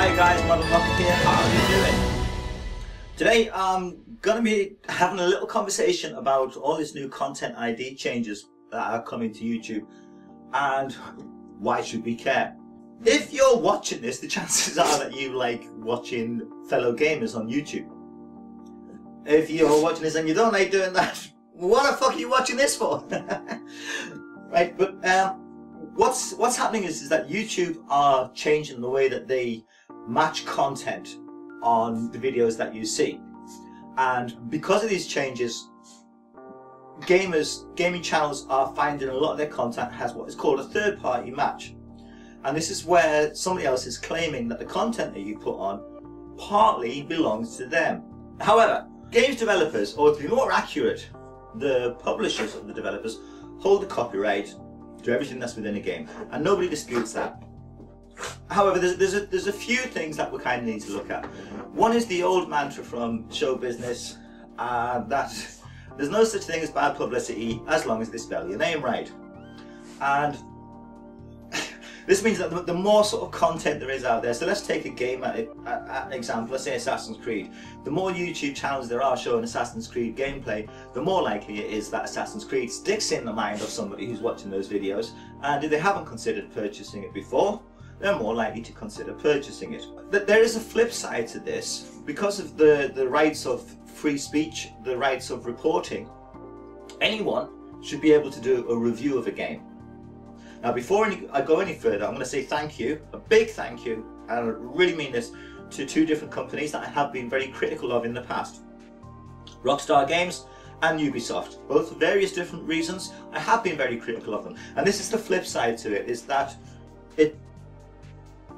Hi guys, Motherfucker here, how are you doing? Today I'm going to be having a little conversation about all these new content ID changes that are coming to YouTube and why should we care? If you're watching this, the chances are that you like watching fellow gamers on YouTube. If you're watching this and you don't like doing that, what the fuck are you watching this for? Right, but what's happening is that YouTube are changing the way that they match content on the videos that you see, and because of these changes, gaming channels are finding a lot of their content has what is called a third-party match, and this is where somebody else is claiming that the content that you put on partly belongs to them. However, games developers, or to be more accurate, the publishers of the developers, hold the copyright to everything that's within a game, and nobody disputes that. However, there's a few things that we kind of need to look at. One is the old mantra from show business, that there's no such thing as bad publicity as long as they spell your name right. And this means that the more sort of content there is out there, so let's take a game at an example, let's say Assassin's Creed. The more YouTube channels there are showing Assassin's Creed gameplay, the more likely it is that Assassin's Creed sticks in the mind of somebody who's watching those videos, and if they haven't considered purchasing it before, they're more likely to consider purchasing it. But there is a flip side to this. Because of the rights of free speech, the rights of reporting, anyone should be able to do a review of a game. Now, before I go any further, I'm going to say thank you, a big thank you, and I really mean this, to two different companies that I have been very critical of in the past. Rockstar Games and Ubisoft. Both for various different reasons, I have been very critical of them. And this is the flip side to it, is that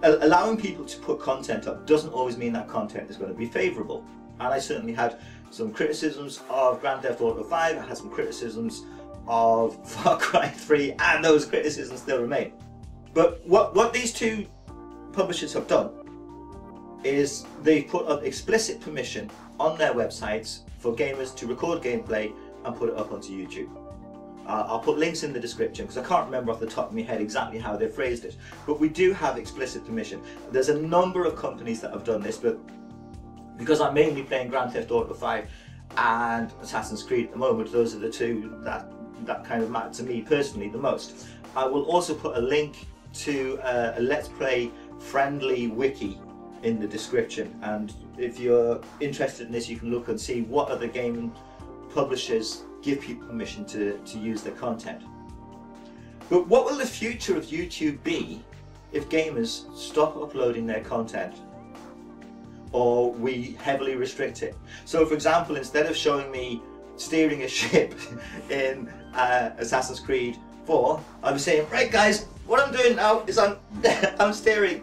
allowing people to put content up doesn't always mean that content is going to be favourable. And I certainly had some criticisms of Grand Theft Auto 5, I had some criticisms of Far Cry 3, and those criticisms still remain. But what these two publishers have done is they've put up explicit permission on their websites for gamers to record gameplay and put it up onto YouTube. I'll put links in the description because I can't remember off the top of my head exactly how they phrased it, but we do have explicit permission. There's a number of companies that have done this, but because I'm mainly playing Grand Theft Auto 5 and Assassin's Creed at the moment, those are the two that kind of matter to me personally the most. I will also put a link to a Let's Play friendly wiki in the description, and if you're interested in this, you can look and see what other gaming publishers give people permission to use their content. But what will the future of YouTube be if gamers stop uploading their content, or we heavily restrict it? So for example, instead of showing me steering a ship in Assassin's Creed 4, I'll be saying, right guys, what I'm doing now is I'm steering.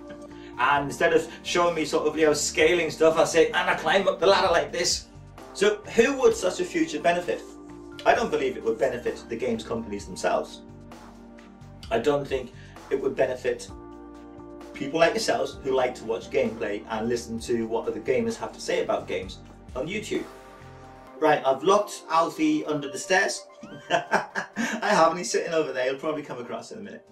And instead of showing me sort of, you know, scaling stuff, I'll say, and I climb up the ladder like this. So who would such a future benefit? I don't believe it would benefit the games companies themselves. I don't think it would benefit people like yourselves who like to watch gameplay and listen to what other gamers have to say about games on YouTube. Right, I've locked Alfie under the stairs. I haven't, he's sitting over there, he'll probably come across in a minute.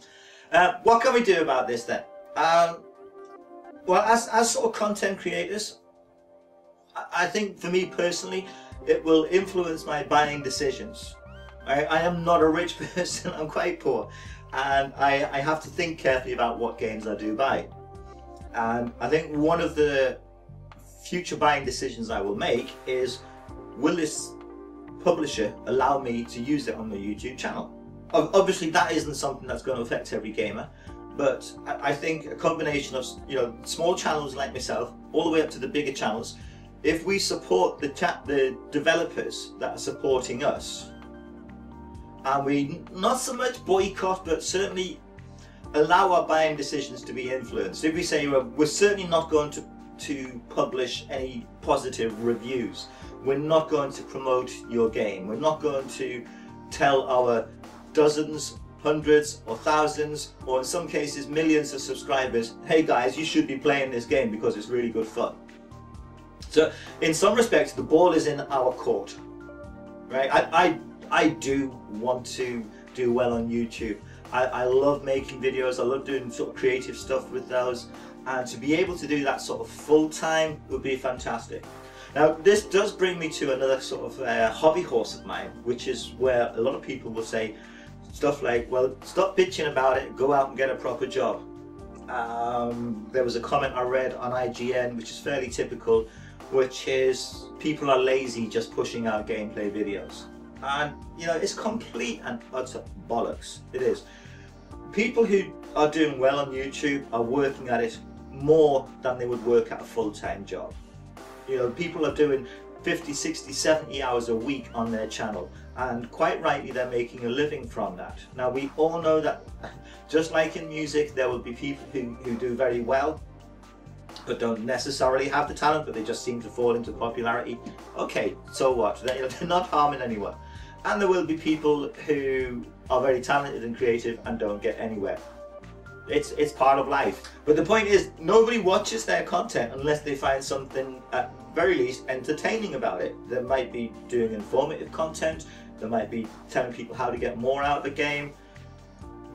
What can we do about this then? Well, as sort of content creators, I think for me personally, it will influence my buying decisions. I am not a rich person, I'm quite poor, and I have to think carefully about what games I do buy. And I think one of the future buying decisions I will make is, will this publisher allow me to use it on my YouTube channel? Obviously that isn't something that's going to affect every gamer, but I think a combination of, you know, small channels like myself all the way up to the bigger channels, if we support the developers that are supporting us, and we not so much boycott, but certainly allow our buying decisions to be influenced. If we say, well, we're certainly not going to publish any positive reviews, we're not going to promote your game, we're not going to tell our dozens, hundreds or thousands, or in some cases millions of subscribers, hey guys, you should be playing this game because it's really good fun. So in some respects the ball is in our court, right? I do want to do well on YouTube. I love making videos, I love doing sort of creative stuff with those, and to be able to do that sort of full time would be fantastic. Now this does bring me to another sort of hobby horse of mine, which is where a lot of people will say stuff like, well, stop bitching about it, go out and get a proper job. There was a comment I read on IGN, which is fairly typical, which is people are lazy just pushing out gameplay videos. And you know, it's complete and utter bollocks. It is. People who are doing well on YouTube are working at it more than they would work at a full-time job. You know, people are doing 50, 60, 70 hours a week on their channel, and quite rightly they're making a living from that. Now we all know that just like in music, there will be people who do very well but don't necessarily have the talent, but they just seem to fall into popularity. Okay, so what? They're not harming anyone. And there will be people who are very talented and creative and don't get anywhere. It's part of life. But the point is, nobody watches their content unless they find something at very least entertaining about it. They might be doing informative content, they might be telling people how to get more out of the game,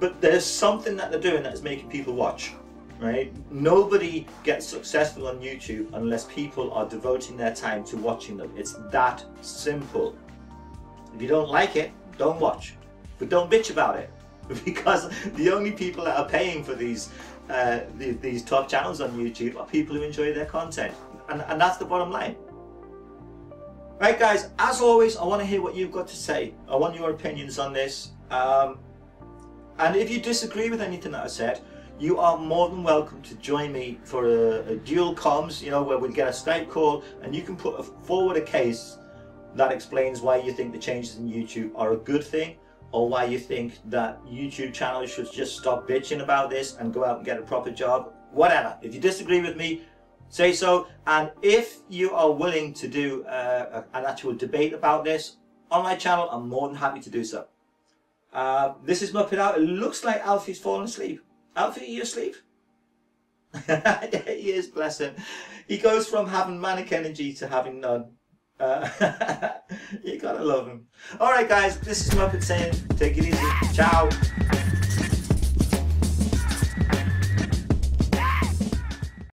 but there's something that they're doing that's making people watch, right? Nobody gets successful on YouTube unless people are devoting their time to watching them. It's that simple. If you don't like it, don't watch, but don't bitch about it, because the only people that are paying for these top channels on YouTube are people who enjoy their content, and that's the bottom line. Right guys, as always, I want to hear what you've got to say. I want your opinions on this, and if you disagree with anything that I said, you are more than welcome to join me for a dual comms, you know, where we get a Skype call and you can put forward a case that explains why you think the changes in YouTube are a good thing, or why you think that YouTube channels should just stop bitching about this and go out and get a proper job. Whatever. If you disagree with me, say so. And if you are willing to do an actual debate about this on my channel, I'm more than happy to do so. This is Muppet Out. It looks like Alfie's fallen asleep. Alfie, are you asleep? He is, bless him. He goes from having manic energy to having none. You gotta love him. Alright guys, this is Muppet saying, take it easy. Ciao.